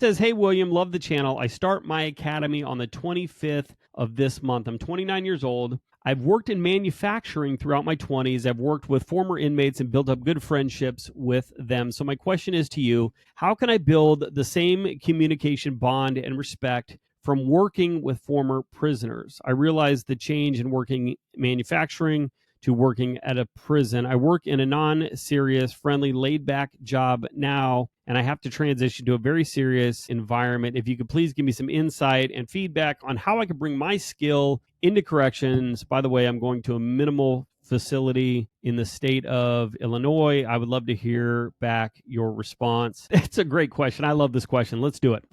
says, hey, William, love the channel. I start my academy on the 25th of this month. I'm 29 years old. I've worked in manufacturing throughout my 20s. I've worked with former inmates and built up good friendships with them. So my question is to you, how can I build the same communication bond and respect from working with former prisoners? I realize the change in working manufacturing to working at a prison. I work in a non-serious, friendly, laid-back job now, and I have to transition to a very serious environment. If you could please give me some insight and feedback on how I could bring my skill into corrections. By the way, I'm going to a minimal facility in the state of Illinois. I would love to hear back your response. It's a great question. I love this question. Let's do it.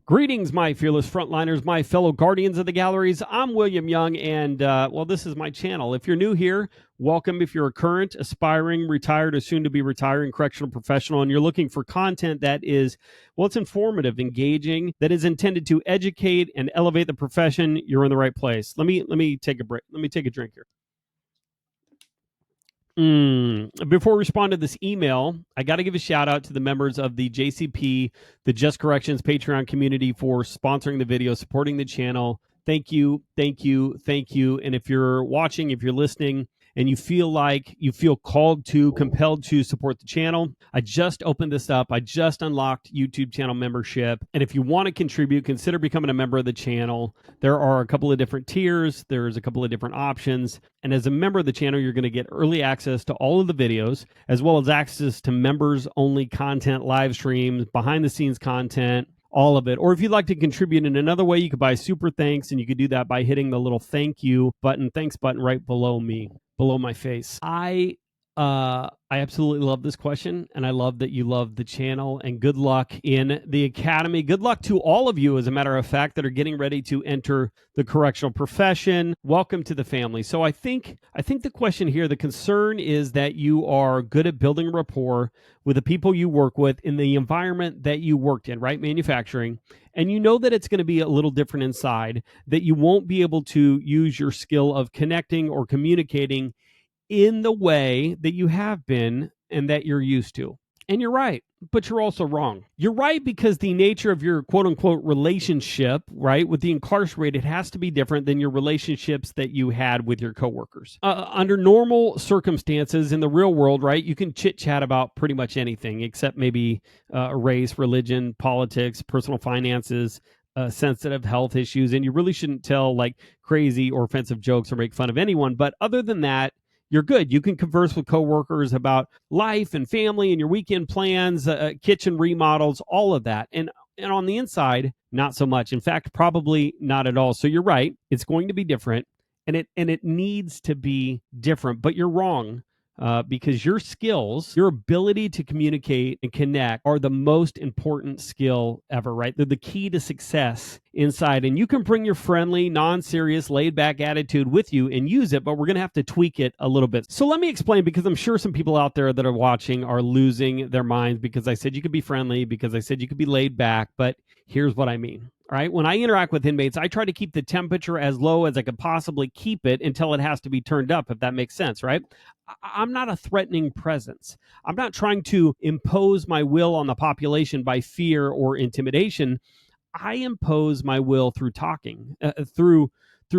Greetings, my fearless frontliners, my fellow guardians of the galleries. I'm William Young, and well, this is my channel. If you're new here, welcome. If you're a current, aspiring, retired, or soon to be retiring correctional professional, and you're looking for content that is, well, it's informative, engaging, that is intended to educate and elevate the profession, you're in the right place. Let me take a break. Let me take a drink here. Before we respond to this email, I got to give a shout out to the members of the JCP, the Just Corrections Patreon community, for sponsoring the video, supporting the channel. Thank you, thank you, thank you. And if you're watching, if you're listening, and you feel called to, compelled to support the channel, I just opened this up. I just unlocked YouTube channel membership. And if you want to contribute, consider becoming a member of the channel. There are a couple of different tiers. There's a couple of different options. And as a member of the channel, you're going to get early access to all of the videos, as well as access to members-only content, live streams, behind-the-scenes content, all of it. Or if you'd like to contribute in another way, you could buy super thanks, and you could do that by hitting the little thanks button right below me, below my face. I absolutely love this question, and I love that you love the channel, and good luck in the academy. Good luck to all of you, as a matter of fact, that are getting ready to enter the correctional profession. Welcome to the family. So I think the question here, the concern is that you are good at building rapport with the people you work with in the environment that you worked in, right? Manufacturing. And you know that it's going to be a little different inside, that you won't be able to use your skill of connecting or communicating in the way that you have been and that you're used to. And you're right, but you're also wrong. You're right because the nature of your quote unquote relationship, right, with the incarcerated has to be different than your relationships that you had with your coworkers. Under normal circumstances in the real world, right, you can chit chat about pretty much anything except maybe race, religion, politics, personal finances, sensitive health issues. And you really shouldn't tell like crazy or offensive jokes or make fun of anyone. But other than that, you're good. You can converse with coworkers about life and family and your weekend plans, kitchen remodels, all of that. And on the inside, not so much. In fact, probably not at all. So you're right. It's going to be different, and it needs to be different. But you're wrong. Because your skills, your ability to communicate and connect are the most important skill ever, right? They're the key to success inside. And you can bring your friendly, non-serious, laid-back attitude with you and use it, but we're going to have to tweak it a little bit. So let me explain, because I'm sure some people out there that are watching are losing their minds because I said you could be friendly, because I said you could be laid back, but here's what I mean. All right. When I interact with inmates, I try to keep the temperature as low as I could possibly keep it until it has to be turned up, if that makes sense, right? I'm not a threatening presence. I'm not trying to impose my will on the population by fear or intimidation. I impose my will through talking, through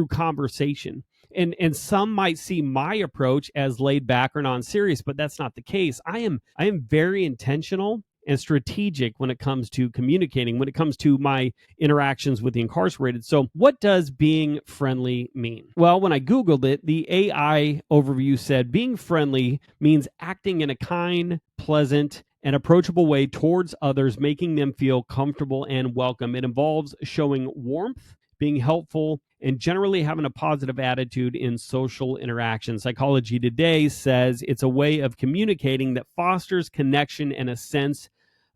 conversation. And some might see my approach as laid back or non-serious, but that's not the case. I am very intentional and strategic when it comes to communicating, when it comes to my interactions with the incarcerated. So what does being friendly mean? Well, when I Googled it, the AI overview said being friendly means acting in a kind, pleasant, and approachable way towards others, making them feel comfortable and welcome. It involves showing warmth, being helpful, and generally having a positive attitude in social interaction. Psychology Today says it's a way of communicating that fosters connection and a sense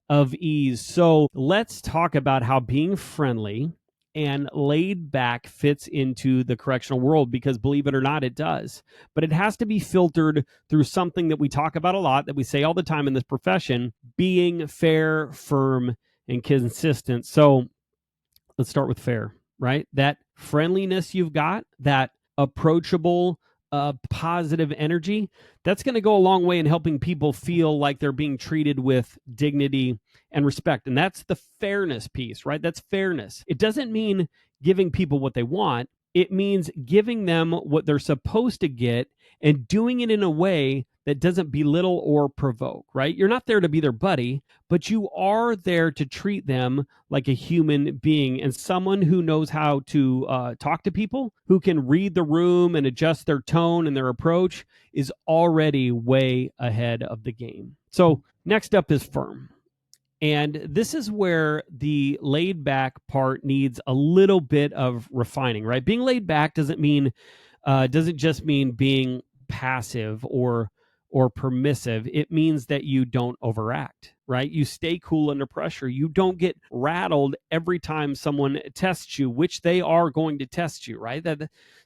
of ease. So let's talk about how being friendly and laid back fits into the correctional world, because believe it or not, it does. But it has to be filtered through something that we talk about a lot, that we say all the time in this profession: being fair, firm, and consistent. So let's start with fair, right? That friendliness you've got, that approachable positive energy, that's going to go a long way in helping people feel like they're being treated with dignity and respect. And that's the fairness piece, right? That's fairness. It doesn't mean giving people what they want. It means giving them what they're supposed to get and doing it in a way that doesn't belittle or provoke, right? You're not there to be their buddy, but you are there to treat them like a human being and someone who knows how to talk to people, who can read the room and adjust their tone and their approach, is already way ahead of the game. So next up is firm. And this is where the laid back part needs a little bit of refining, right? Being laid back doesn't just mean being passive or permissive. It means that you don't overact, right? You stay cool under pressure. You don't get rattled every time someone tests you, which they are going to test you, right?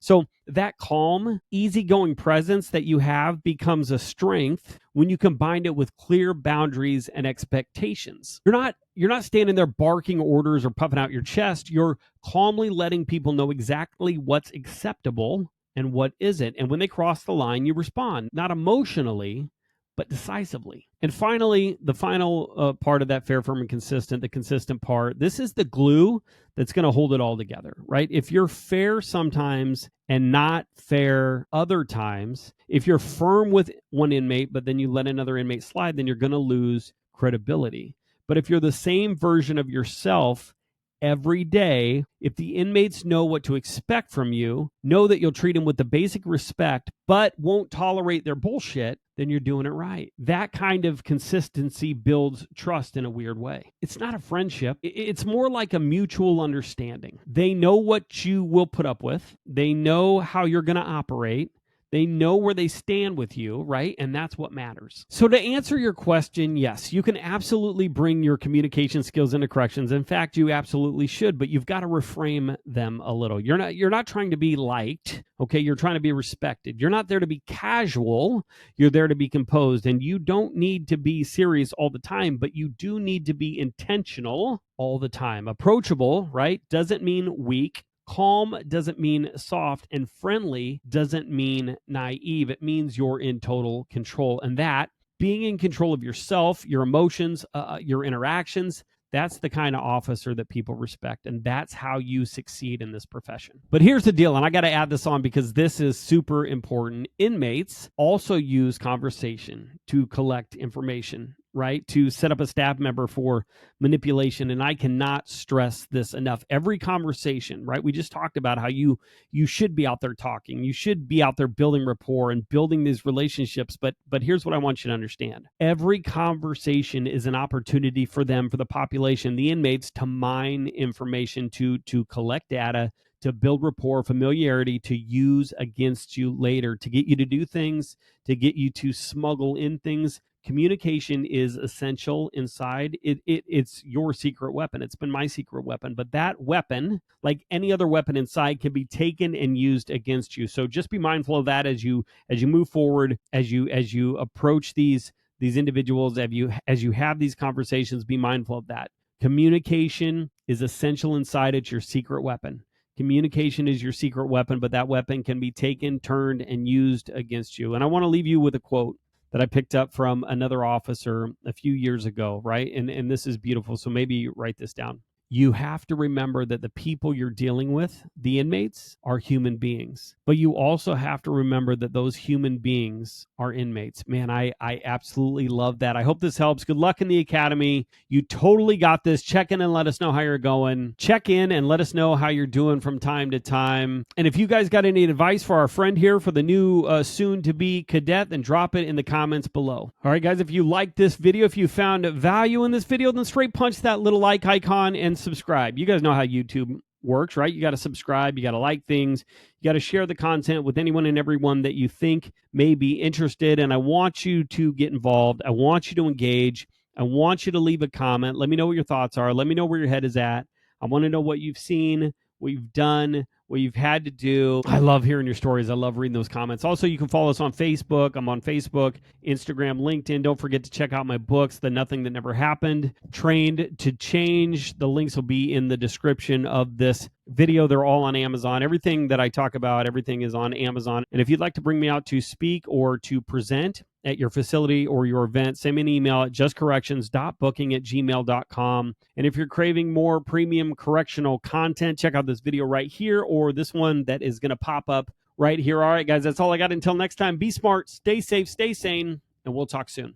So that calm, easygoing presence that you have becomes a strength when you combine it with clear boundaries and expectations. You're not standing there barking orders or puffing out your chest. You're calmly letting people know exactly what's acceptable and what isn't. And when they cross the line, you respond, not emotionally, but decisively. And finally, the final part of that fair, firm, and consistent, the consistent part, this is the glue that's going to hold it all together, right? If you're fair sometimes and not fair other times, if you're firm with one inmate, but then you let another inmate slide, then you're going to lose credibility. But if you're the same version of yourself every day, if the inmates know what to expect from you, know that you'll treat them with the basic respect, but won't tolerate their bullshit, then you're doing it right. That kind of consistency builds trust in a weird way. It's not a friendship. It's more like a mutual understanding. They know what you will put up with. They know how you're going to operate. They know where they stand with you, right? And that's what matters. So to answer your question, yes, you can absolutely bring your communication skills into corrections. In fact, you absolutely should, but you've got to reframe them a little. You're not trying to be liked, okay? You're trying to be respected. You're not there to be casual. You're there to be composed. And you don't need to be serious all the time, but you do need to be intentional all the time. Approachable, right? Doesn't mean weak. Calm doesn't mean soft, and friendly doesn't mean naive. It means you're in total control. And that, being in control of yourself, your emotions, your interactions, that's the kind of officer that people respect. And that's how you succeed in this profession. But here's the deal, and I got to add this on because this is super important. Inmates also use conversation to collect information, right? To set up a staff member for manipulation. And I cannot stress this enough. Every conversation, right? We just talked about how you should be out there talking. You should be out there building rapport and building these relationships. But here's what I want you to understand. Every conversation is an opportunity for them, for the population, the inmates, to mine information, to collect data, to build rapport, familiarity, to use against you later, to get you to do things, to get you to smuggle in things. Communication is essential inside. It's your secret weapon. It's been my secret weapon. But that weapon, like any other weapon inside, can be taken and used against you. So just be mindful of that as you move forward, as you approach these individuals, as you have these conversations. Be mindful of that. Communication is essential inside. It's your secret weapon. Communication is your secret weapon, but that weapon can be taken, turned, and used against you. And I want to leave you with a quote that I picked up from another officer a few years ago, right? And this is beautiful. So maybe write this down. You have to remember that the people you're dealing with, the inmates, are human beings. But you also have to remember that those human beings are inmates. Man, I absolutely love that. I hope this helps. Good luck in the academy. You totally got this. Check in and let us know how you're going. Check in and let us know how you're doing from time to time. And if you guys got any advice for our friend here for the new soon-to-be cadet, then drop it in the comments below. All right, guys, if you liked this video, if you found value in this video, then straight punch that little like icon and subscribe. You guys know how YouTube works, right? You got to subscribe, you got to like things, you got to share the content with anyone and everyone that you think may be interested. And I want you to get involved. I want you to engage. I want you to leave a comment. Let me know what your thoughts are. Let me know where your head is at. I want to know what you've seen, what you've done, what you've had to do. I love hearing your stories. I love reading those comments. Also, you can follow us on Facebook. I'm on Facebook, Instagram, LinkedIn. Don't forget to check out my books, The Nothing That Never Happened, Trained to Change. The links will be in the description of this video. They're all on Amazon. Everything that I talk about, everything is on Amazon. And if you'd like to bring me out to speak or to present at your facility or your event, send me an email at justcorrections.booking@gmail.com. And if you're craving more premium correctional content, check out this video right here or this one that is going to pop up right here. All right, guys, that's all I got. Until next time, be smart, stay safe, stay sane, and we'll talk soon.